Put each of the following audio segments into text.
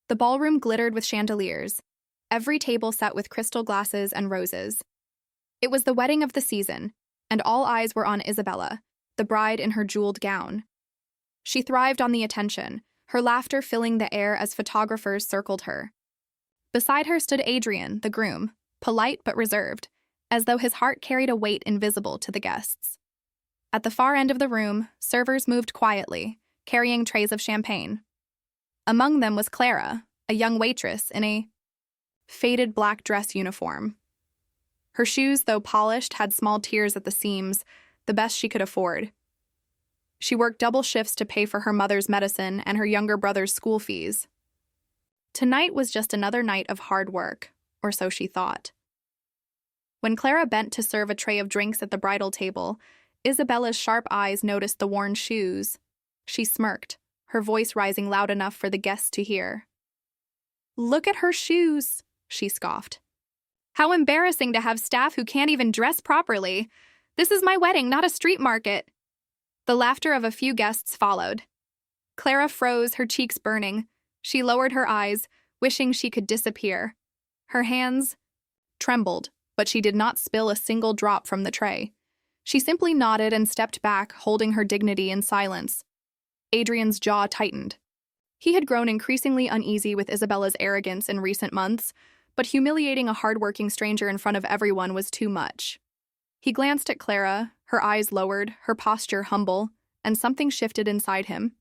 The ballroom glittered with chandeliers, every table set with crystal glasses and roses. It was the wedding of the season, and all eyes were on Isabella, the bride in her jeweled gown. She thrived on the attention, her laughter filling the air as photographers circled her. Beside her stood Adrian, the groom, polite but reserved, as though his heart carried a weight invisible to the guests. At the far end of the room, servers moved quietly, carrying trays of champagne. Among them was Clara, a young waitress in a faded black dress uniform. Her shoes, though polished, had small tears at the seams, the best she could afford. She worked double shifts to pay for her mother's medicine and her younger brother's school fees. Tonight was just another night of hard work, or so she thought. When Clara bent to serve a tray of drinks at the bridal table, Isabella's sharp eyes noticed the worn shoes. She smirked, her voice rising loud enough for the guests to hear. "Look at her shoes," she scoffed. "How embarrassing to have staff who can't even dress properly. This is my wedding, not a street market." The laughter of a few guests followed. Clara froze, her cheeks burning. She lowered her eyes, wishing she could disappear. Her hands trembled, but she did not spill a single drop from the tray. She simply nodded and stepped back, holding her dignity in silence. Adrian's jaw tightened. He had grown increasingly uneasy with Isabella's arrogance in recent months, but humiliating a hardworking stranger in front of everyone was too much. He glanced at Clara, her eyes lowered, her posture humble, and something shifted inside him.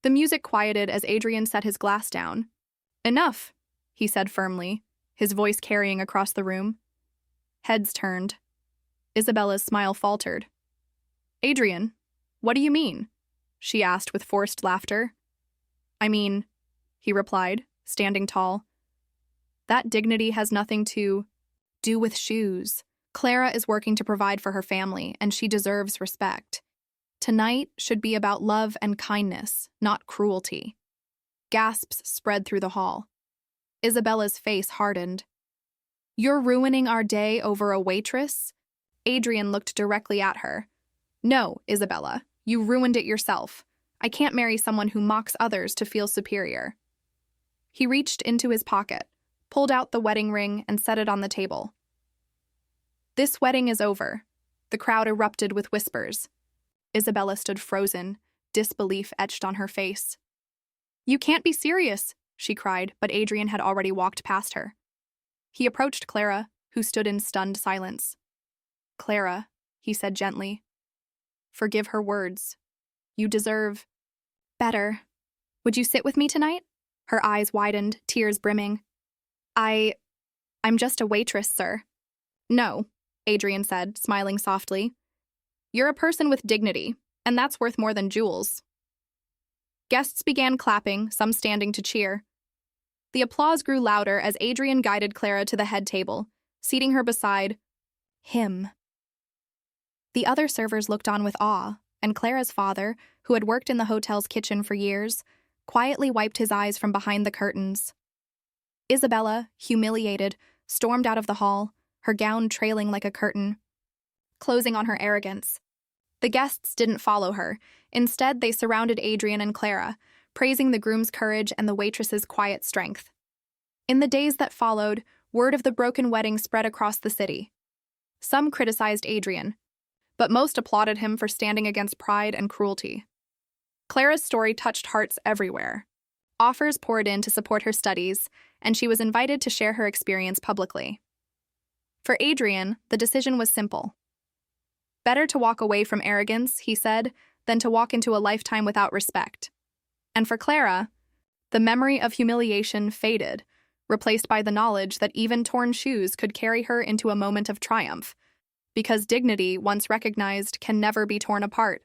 The music quieted as Adrian set his glass down. "Enough," he said firmly, his voice carrying across the room. Heads turned. Isabella's smile faltered. "Adrian, what do you mean?" she asked with forced laughter. "I mean," he replied, standing tall, "that dignity has nothing to do with shoes. Clara is working to provide for her family, and she deserves respect. Tonight should be about love and kindness, not cruelty." Gasps spread through the hall. Isabella's face hardened. "You're ruining our day over a waitress?" Adrian looked directly at her. "No, Isabella, you ruined it yourself. I can't marry someone who mocks others to feel superior." He reached into his pocket, pulled out the wedding ring, and set it on the table. "This wedding is over." The crowd erupted with whispers. Isabella stood frozen, disbelief etched on her face. "You can't be serious," she cried, but Adrian had already walked past her. He approached Clara, who stood in stunned silence. "Clara," he said gently, "forgive her words. You deserve better. Would you sit with me tonight?" Her eyes widened, tears brimming. I'm just a waitress, sir." "No," Adrian said, smiling softly. "You're a person with dignity, and that's worth more than jewels." Guests began clapping, some standing to cheer. The applause grew louder as Adrian guided Clara to the head table, seating her beside him. The other servers looked on with awe, and Clara's father, who had worked in the hotel's kitchen for years, quietly wiped his eyes from behind the curtains. Isabella, humiliated, stormed out of the hall, her gown trailing like a curtain, closing on her arrogance. The guests didn't follow her. Instead, they surrounded Adrian and Clara, praising the groom's courage and the waitress's quiet strength. In the days that followed, word of the broken wedding spread across the city. Some criticized Adrian, but most applauded him for standing against pride and cruelty. Clara's story touched hearts everywhere. Offers poured in to support her studies, and she was invited to share her experience publicly. For Adrian, the decision was simple. Better to walk away from arrogance, he said, than to walk into a lifetime without respect. And for Clara, the memory of humiliation faded, replaced by the knowledge that even torn shoes could carry her into a moment of triumph, because dignity, once recognized, can never be torn apart.